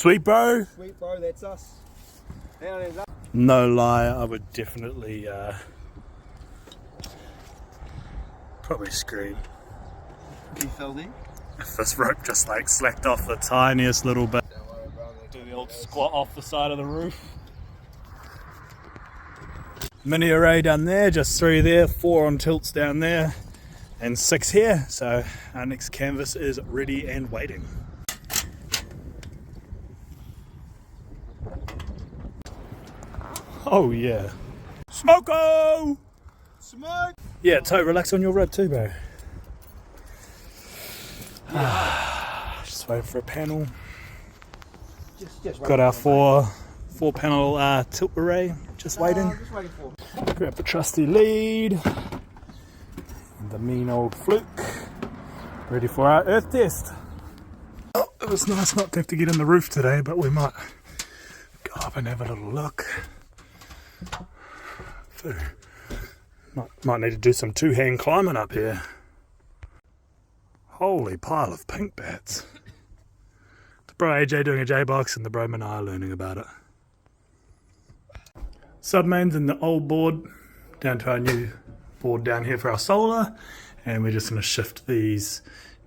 Sweet bro? Sweet bro, that's us. No lie, I would definitely probably scream if this rope just like slacked off the tiniest little bit. Do the old squat off the side of the roof. Mini array down there, just 3 there, 4 on tilts down there, and 6 here. So our next canvas is ready and waiting. Oh yeah. Smoko! Smoke! Yeah, toe, relax on your rope too, bro. Just waiting for a panel. Just Got our 4 panel tilt array, just waiting. Just waiting for. Grab the trusty lead. And the mean old fluke. Ready for our earth test. Oh, it was nice not to have to get in the roof today, but we might go up and have a little look. Might need to do some 2-hand climbing up here. Holy pile of pink bats. The bro AJ doing a J-box and the bro Manai learning about it. Submains in the old board down to our new board down here for our solar, and we're just going to shift these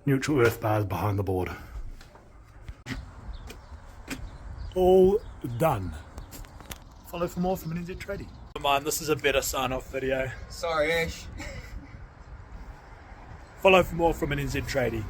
neutral earth bars behind the board. All done. Follow for more from an NZ Tradie. Never mind, this is a better sign-off video. Sorry, Ash. Follow for more from an NZ Tradie.